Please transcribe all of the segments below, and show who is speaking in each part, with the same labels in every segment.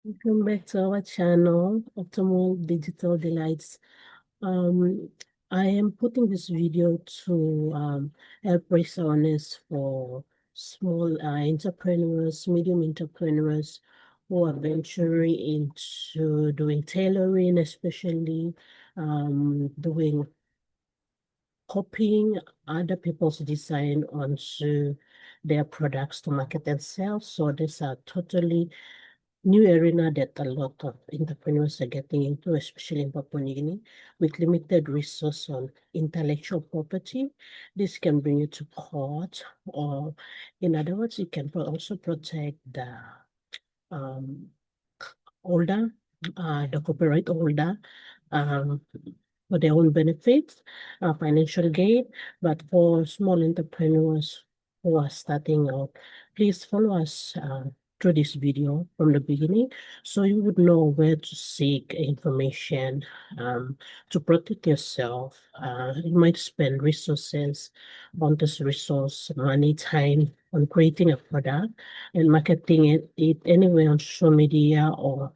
Speaker 1: Welcome back to our channel, Optimal Digital Delights. Um, I am putting this video to help raise awareness for small entrepreneurs, medium entrepreneurs who are venturing into doing tailoring, especially doing copying other people's design onto their products to market and sell. So these are totally new arena that a lot of entrepreneurs are getting into, especially in Papua New Guinea, with limited resource on intellectual property. This can bring you to court, or in other words, it can also protect the um, holder, the copyright holder, um, for their own benefits, financial gain. But for small entrepreneurs who are starting out, please follow us through this video from the beginning so you would know where to seek information to protect yourself. You might spend resources on this resource, money, time on creating a product and marketing it anywhere on social media or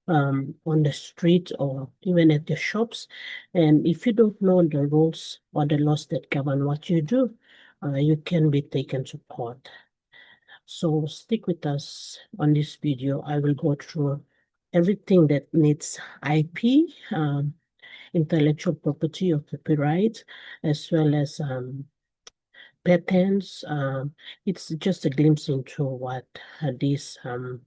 Speaker 1: on the street or even at the shops. And if you don't know the rules or the laws that govern what you do, you can be taken to court. So stick with us on this video. I will go through everything that needs IP, intellectual property or copyright, as well as patents. It's just a glimpse into what these uh,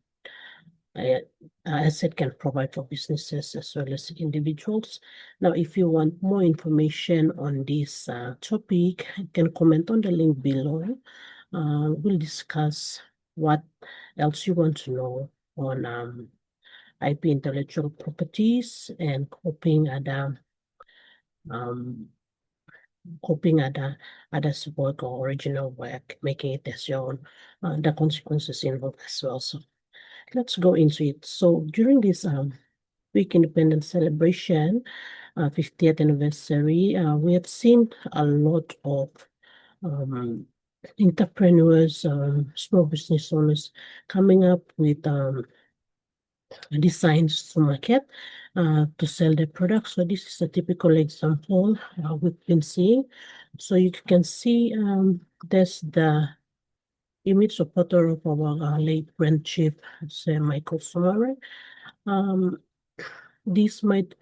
Speaker 1: asset can provide for businesses as well as individuals. Now, if you want more information on this topic, you can comment on the link below. We'll discuss what else you want to know on IP intellectual properties and um, copying others' work or original work, making it as your own, the consequences involved as well. So let's go into it. So during this Week Independence celebration, 50th anniversary, we have seen a lot of um, entrepreneurs, small business owners coming up with designs to market to sell their products. So this is a typical example we've been seeing. So you can see there's the image of photo of our late Grand Chief, Sir Michael Somare. This might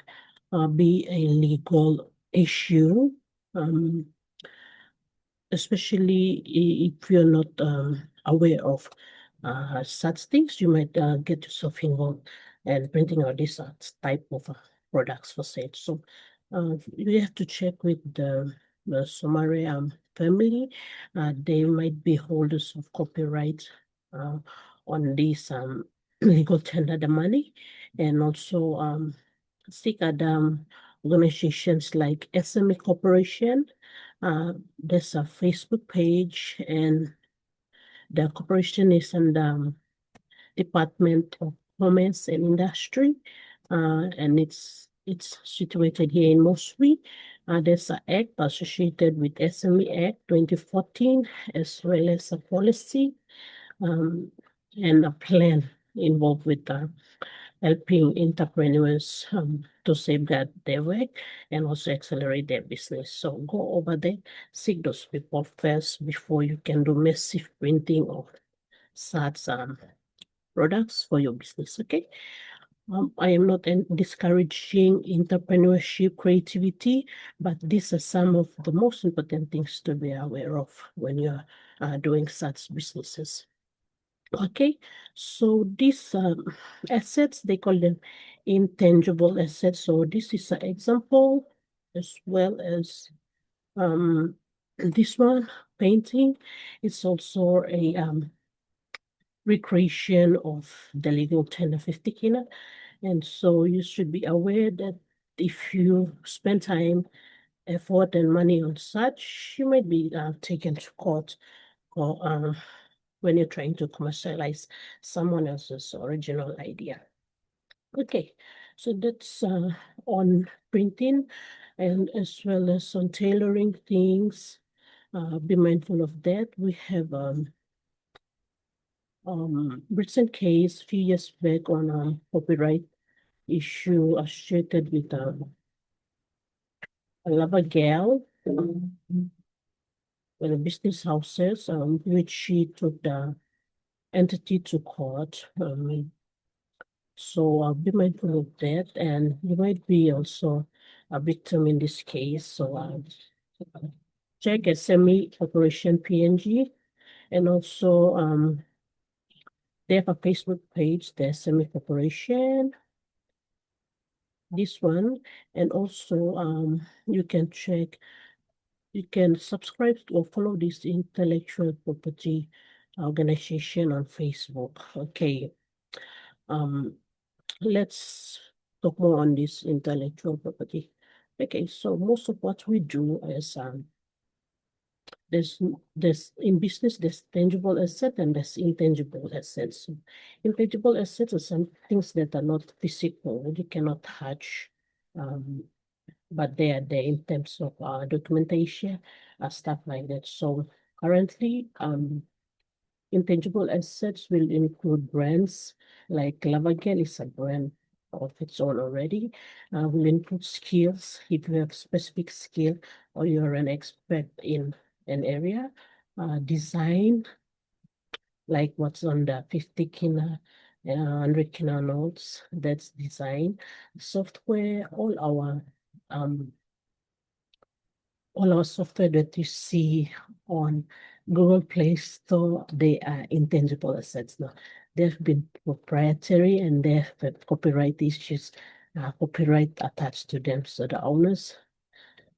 Speaker 1: be a legal issue, especially if you're not aware of such things. You might get yourself involved and printing out this type of products for sale. So you have to check with the Somare family. They might be holders of copyright on this legal tender the money, and also seek other organizations like SME Corporation. There's a Facebook page, and the corporation is in the Department of Commerce and Industry, and it's situated here in Mosby. There's an act associated with SME Act 2014, as well as a policy and a plan involved with helping entrepreneurs to safeguard their work and also accelerate their business. So go over there, seek those people first before you can do massive printing of such products for your business. Okay. I am not discouraging entrepreneurship, creativity, but these are some of the most important things to be aware of when you're doing such businesses. Okay, so these assets, they call them intangible assets. So this is an example, as well as this one, painting. It's also a recreation of the legal tender 50 kina. And so you should be aware that if you spend time, effort, and money on such, you might be taken to court or when you're trying to commercialize someone else's original idea. Okay, so that's on printing and as well as on tailoring things. Be mindful of that. We have recent case a few years back on a copyright issue associated with a lover girl with the business houses, which she took the entity to court. So be mindful of that, and you might be also a victim in this case. So check SME Operation PNG, and also they have a Facebook page, the SME Corporation, this one, and also you can check, you can subscribe or follow this intellectual property organization on Facebook. Okay. Let's talk more on this intellectual property. Okay, so most of what we do is there's in business there's tangible asset and there's intangible assets. So intangible assets are some things that are not physical, you cannot touch, but they are there in terms of documentation, stuff like that. So currently, intangible assets will include brands like Lavagen is a brand of its own already. Will include skills if you have specific skill or you're an expert in an area. Design, like what's on the 50 kina, 100 kina notes, that's design. Software, all our software that you see on Google Play Store, they are intangible assets now. They've been proprietary and they have copyright issues, copyright attached to them. So the owners,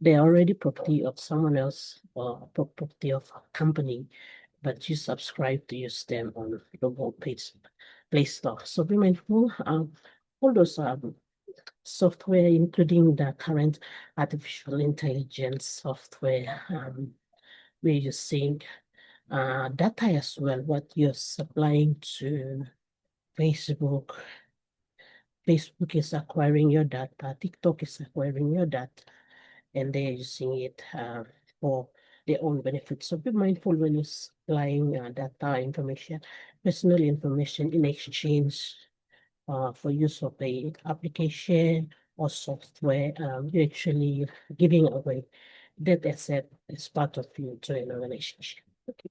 Speaker 1: they're already property of someone else or property of a company, but you subscribe to use them on Google Play Store. So be mindful. All those software, including the current artificial intelligence software, we're using data as well, what you're supplying to Facebook. Facebook is acquiring your data, TikTok is acquiring your data, and they're using it for their own benefit. So be mindful when you're supplying data information, personal information in exchange for use of the application or software. You're actually giving away that asset as part of your joint relationship. Okay.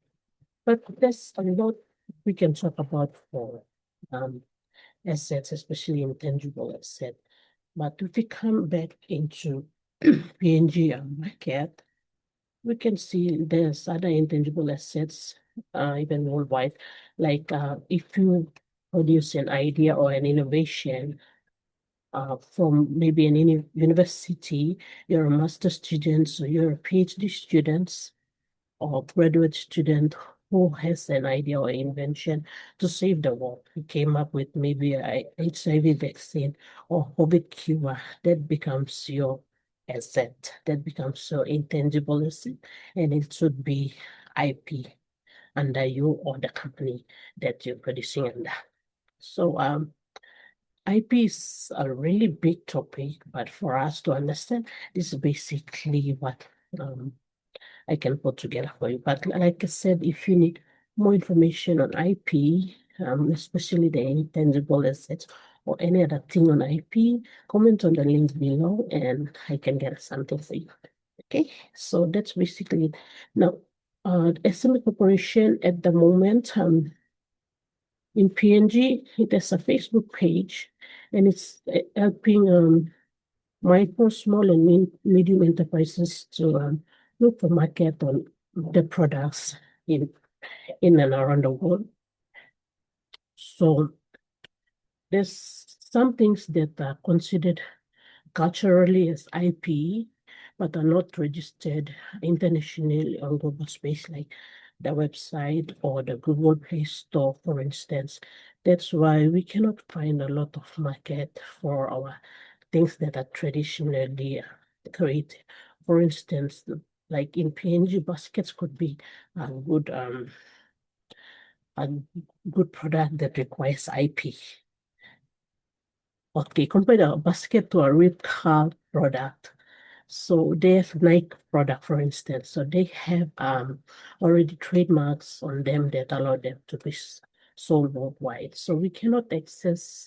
Speaker 1: But there's a lot we can talk about for assets, especially intangible asset. But if we come back into PNG market, we can see there's other intangible assets, even worldwide. Like if you produce an idea or an innovation from maybe an university, you're a master student, so you're a PhD student or graduate student who has an idea or invention to save the world. He came up with maybe a HIV vaccine or COVID cure. That becomes your asset. That becomes your intangible asset, and it should be IP under you or the company that you're producing under. So IP is a really big topic, but for us to understand, this is basically what I can put together for you. But like I said, if you need more information on IP, especially the intangible assets or any other thing on IP, comment on the link below and I can get something for you. Okay, so that's basically it. Now, SME Corporation at the moment, in PNG, it has a Facebook page and it's helping micro, small, and medium enterprises to look for market on the products in and around the world. So there's some things that are considered culturally as IP, but are not registered internationally on global space, like the website or the Google Play Store, for instance. That's why we cannot find a lot of market for our things that are traditionally created. For instance, like in PNG, baskets could be a a good product that requires IP. Okay, compare a basket to a rip curl product. So they have Nike product, for instance. So they have already trademarks on them that allow them to be sold worldwide. So we cannot access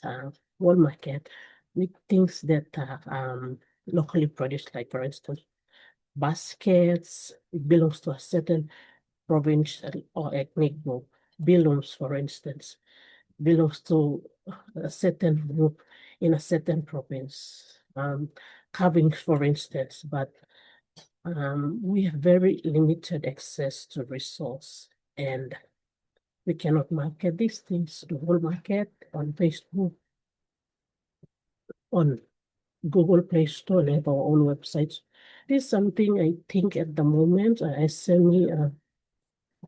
Speaker 1: world market with things that are locally produced, like for instance, baskets belongs to a certain provincial or ethnic group. Belongs, for instance, belongs to a certain group in a certain province. Carvings, for instance, but we have very limited access to resource, and we cannot market these things to the whole market on Facebook, on Google Play Store, and have our own websites. This is something I think at the moment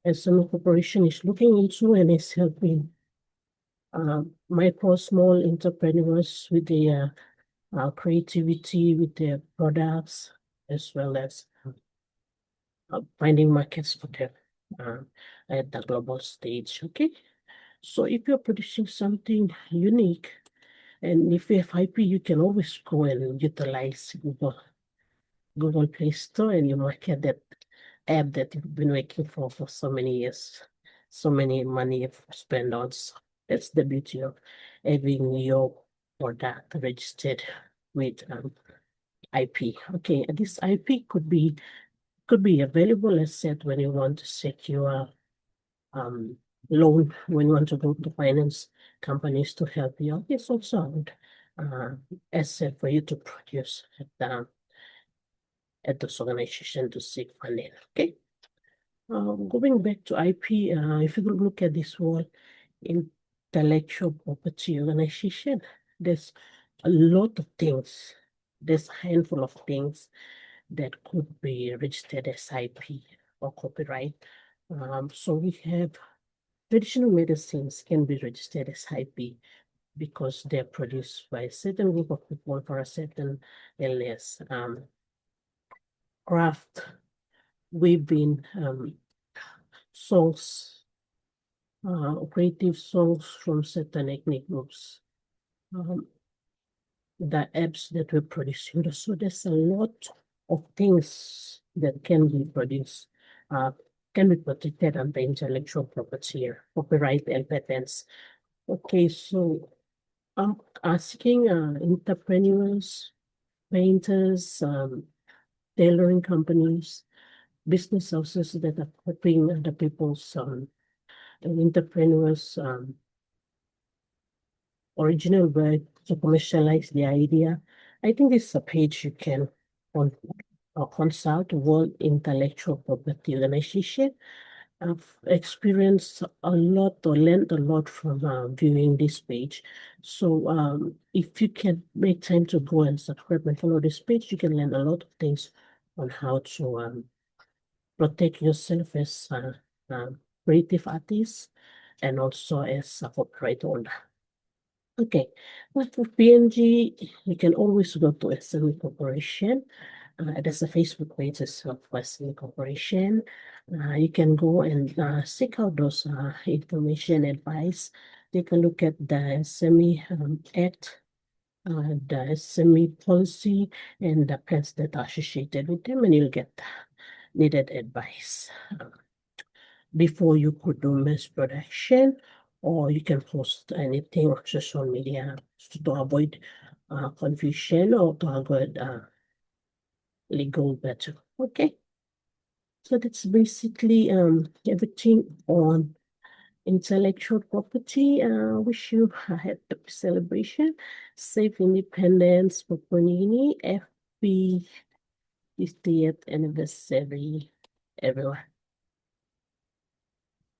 Speaker 1: SME Corporation is looking into and is helping micro, small entrepreneurs with their creativity, with their products, as well as finding markets for them at the global stage. Okay, so if you're producing something unique, and if you have IP, you can always go and utilize Google Play Store and you market that app that you've been working for so many years, so many money you've spent on. So that's the beauty of having your product registered with IP. Okay, and this IP could be a valuable asset when you want to secure loan, when you want to go to finance companies to help you out. It's also a good asset for you to produce at this organization to seek funding. Okay. Going back to IP, if you look at this whole intellectual property organization, there's a lot of things. There's a handful of things that could be registered as IP or copyright. So we have traditional medicines can be registered as IP because they're produced by a certain group of people for a certain illness. Craft, weaving, songs, creative songs from certain ethnic groups, the apps that we're producing. So there's a lot of things that can be produced, can be protected under intellectual property, copyright and patents. Okay, so I'm asking entrepreneurs, painters, tailoring companies, business houses that are helping other people's entrepreneurs original work to commercialize the idea. I think this is a page you can consult, World Intellectual Property Organization. I've experienced a lot or learned a lot from viewing this page. So if you can make time to go and subscribe and follow this page, you can learn a lot of things on how to protect yourself as a creative artist and also as a copyright owner. Okay, but for PNG, you can always go to SME Corporation. There's a Facebook page of SME Corporation. You can go and seek out those information, advice. Take a look at the SME Act, the SME policy, and the plans that are associated with them, and you'll get needed advice before you could do mass production, or you can post anything on social media to avoid confusion or to avoid legal battle. Okay, so that's basically everything on intellectual property. Wish you a happy celebration, safe independence, Papua New Guinea, FB 50th anniversary, everyone.